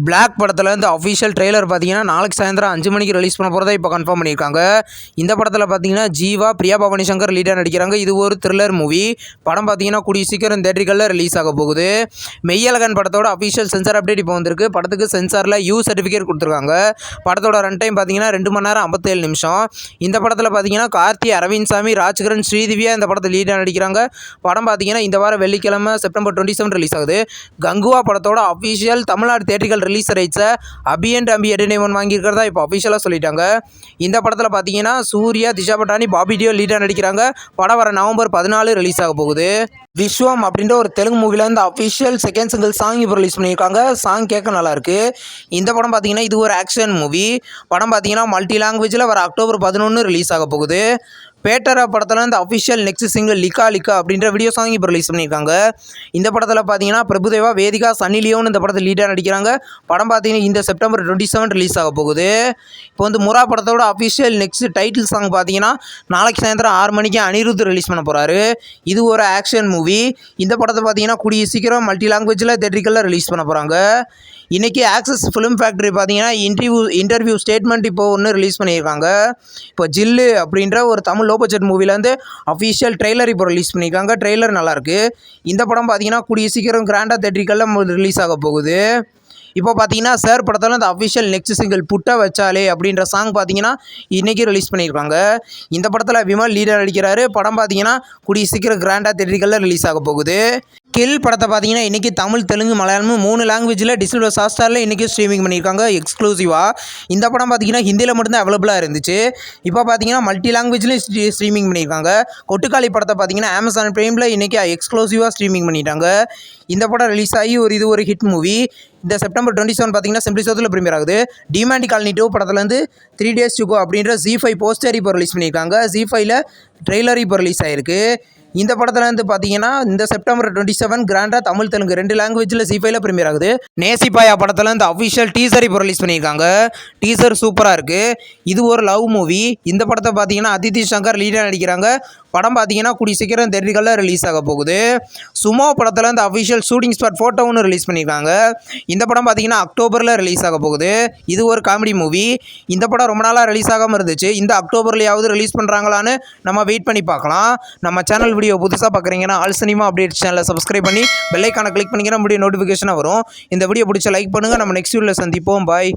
Black படத்தில் இந்த official trailer பார்த்தீங்கன்னா நாளைக்கு சாயந்தரம் 5 மணிக்கு ரிலீஸ் பண்ண போகிறதா இப்போ கன்ஃபார்ம் பண்ணியிருக்காங்க. இந்த படத்தில் பார்த்தீங்கன்னா ஜீவா, பிரியா பவானி சங்கர் லீடாக நடிக்கிறாங்க. இது ஒரு த்ரில்லர் மூவி. படம் பார்த்தீங்கன்னா கூடிய சீக்கிரம் தேட்டர்களில் ரிலீஸ் ஆக போகுது. மெய்யழகன் படத்தோட அஃபிஷியல் சென்சார் அப்டேட் இப்போ வந்திருக்கு. படத்துக்கு சென்சாரில் யூ சர்டிஃபிகேட் கொடுத்துருக்காங்க. படத்தோட ரன் டைம் பார்த்தீங்கன்னா 2 மணி நேரம் 57 நிமிஷம். இந்த படத்தில் பார்த்தீங்கன்னா கார்த்தி, அரவிந்த் சாமி, ராஜ்கிரண், ஸ்ரீதிவ்யா இந்த படத்தில் லீடாக நடிக்கிறாங்க. படம் பார்த்தீங்கன்னா இந்த வாரம் வெள்ளிக்கிழமை செப்டம்பர் 27 ரிலீஸ் ஆகுது. கங்குவா படத்தோட அஃபிஷியல் தமிழ்நாடு தேட்டர்கள் ரிலீஸ் ரைட்ஸை அபி என்டர்டைன்மெண்ட் வாங்கியிருக்கிறதா இப்போ அஃபிஷியலாக சொல்லிட்டாங்க. இந்த படத்தில் பார்த்தீங்கன்னா சூர்யா, திஷா பட்டானி, பாபி டியோல் லீடாக நடிக்கிறாங்க. படம் வர நவம்பர் 14 ரிலீஸ் ஆக போகுது. விஸ்வம் அப்படின்ற ஒரு தெலுங்கு மூவியில் இந்த அஃபிஷியல் செகண்ட் சிங்கிள் சாங் இப்போ ரிலீஸ் பண்ணியிருக்காங்க. சாங் கேட்க நல்லாயிருக்கு. இந்த படம் பார்த்தீங்கன்னா இது ஒரு ஆக்ஷன் மூவி. படம் பார்த்தீங்கன்னா மல்டி லாங்குவேஜில் வர அக்டோபர் 11 ரிலீஸ் ஆக போகுது. பேட்டரா படத்தில் இந்த அஃபிஷியல் நெக்ஸ்ட் சிங்கிள் லிக்கா லிக்கா அப்படின்ற வீடியோ சாங் இப்போ ரிலீஸ் பண்ணியிருக்காங்க. இந்த படத்தில் பார்த்தீங்கன்னா பிரபுதேவா, வேதிகா, சன்னி லியோன் இந்த படத்தில் லீடாக நடிக்கிறாங்க. படம் பார்த்தீங்கன்னா இந்த செப்டம்பர் 27 ரிலீஸ் ஆக போகுது. இப்போ வந்து முரா படத்தோட அஃபிஷியல் நெக்ஸ்ட் டைட்டில் சாங் பார்த்தீங்கன்னா நாளைக்கு சாயந்தரம் 6 மணிக்கு அனிருத் ரிலீஸ் பண்ண போகிறாரு. இது ஒரு ஆக்ஷன் மூவி. இந்த படத்தை பார்த்தீங்கன்னா கூடிய சீக்கிரம் மல்டி லாங்குவேஜில் தேட்டரிக்கலில் ரிலீஸ் பண்ண போகிறாங்க. இன்றைக்கி ஆக்சஸ் ஃபிலிம் ஃபேக்ட்ரி பார்த்தீங்கன்னா இன்டர்வியூ ஸ்டேட்மெண்ட் இப்போ ஒன்று ரிலீஸ் பண்ணியிருக்காங்க. இப்போ ஜில்லு அப்படின்ற ஒரு தமிழ் லோ பட்ஜெட் மூவிலேருந்து அஃபிஷியல் ட்ரெய்லர் இப்போ ரிலீஸ் பண்ணியிருக்காங்க. ட்ரெய்லர் நல்லாயிருக்கு. இந்த படம் பார்த்தீங்கன்னா கூடிய சீக்கிரம் கிராண்டாக தேட்டரிக்கலில் ரிலீஸ் ஆக போகுது. இப்போ பார்த்தீங்கன்னா சார் படத்தில் இந்த அஃபிஷியல் நெக்ஸ்ட் சிங்கிள் புட்டை வச்சாலே அப்படின்ற சாங் பார்த்தீங்கன்னா இன்றைக்கி ரிலீஸ் பண்ணியிருக்காங்க. இந்த படத்தில் விமல் லீடர் நடிக்கிறாரு. படம் பார்த்தீங்கன்னா கூடிய சீக்கிரம் கிராண்டாக தேட்டரிக்கலில் ரிலீஸ் ஆக போகுது. கில் படத்தை பார்த்தீங்கன்னா இன்றைக்கி தமிழ், தெலுங்கு, மலையாளம் 3 லாங்குவேஜில் டிஸ்னி + ஹாட்ஸ்டாரில் இன்றைக்கி ஸ்ட்ரீமிங் பண்ணியிருக்காங்க எக்ஸ்க்ளூசிவாக. இந்த படம் பார்த்தீங்கன்னா ஹிந்தியில் மட்டும்தான் அவைலபிளாக இருந்துச்சு. இப்போ பார்த்தீங்கன்னா மல்டி லாங்குவேஜ்லேயும் ஸ்ட்ரீமிங் பண்ணியிருக்காங்க. கொட்டுக்காளி படத்தை பார்த்தீங்கன்னா அமேசான் பிரைமில் இன்றைக்கி எக்ஸ்க்ளூசிவாக ஸ்ட்ரீமிங் பண்ணிட்டாங்க. இந்த படம் ரிலீஸ் ஆகி இது ஒரு ஹிட் மூவி. இந்த செப்டம்பர் 27 பார்த்தீங்கன்னா சிம்பிளி சவுத்தில் ப்ரீமியர் ஆகுது. டிமாண்டி காலனி 2 படத்துலேருந்து 3 days to go அப்படின்ற ZEE5 போஸ்டர் இப்போ ரிலீஸ் பண்ணியிருக்காங்க. ZEE5ல் ட்ரெய்லர் இப்போ ரிலீஸ் ஆகிருக்கு. இந்த படத்துலேருந்து பார்த்தீங்கன்னா இந்த செப்டம்பர் 27 கிராண்டாக தமிழ், தெலுங்கு 2 லாங்குவேஜில் ZEE5ல் ப்ரீமியர் ஆகுது. நேசிப்பாயா படத்தில் இந்த அஃபிஷியல் டீசர் இப்போ ரிலீஸ் பண்ணியிருக்காங்க. டீசர் சூப்பராக இருக்குது. இது ஒரு லவ் மூவி. இந்த படத்தை பார்த்தீங்கன்னா அதித்தி சங்கர் லீடாக நடிக்கிறாங்க. படம் பார்த்தீங்கன்னா கூடிய சீக்கிரம் தேட்டரிக்கலில் ரிலீஸ் ஆக போகுது. சுமோ படத்தில் இந்த அஃபிஷியல் ஷூட்டிங் ஸ்பாட் ஃபோட்டோ ஒன்று ரிலீஸ் பண்ணியிருக்காங்க. இந்த படம் பார்த்தீங்கன்னா அக்டோபரில் ரிலீஸ் ஆக போகுது. இது ஒரு காமெடி மூவி. இந்த படம் ரொம்ப நாளாக ரிலீஸ் ஆகாமல் இருந்துச்சு. இந்த அக்டோபர்லையாவது ரிலீஸ் பண்ணுறாங்களான்னு நம்ம வெயிட் பண்ணி பார்க்கலாம். நம்ம சேனல் வீடியோ புதுசாக பார்க்குறீங்கன்னா ஆல் சினிமா அப்டேட்ஸ் சேனலை சப்ஸ்கிரைப் பண்ணி பெல் ஐக்கானை கிளிக் பண்ணிங்கன்னா நம்மளுடைய நோட்டிஃபிகேஷனாக வரும். இந்த வீடியோ பிடிச்ச லைக் பண்ணுங்கள். நம்ம நெக்ஸ்ட் வீடியோவில் சந்திப்போம். பாய்.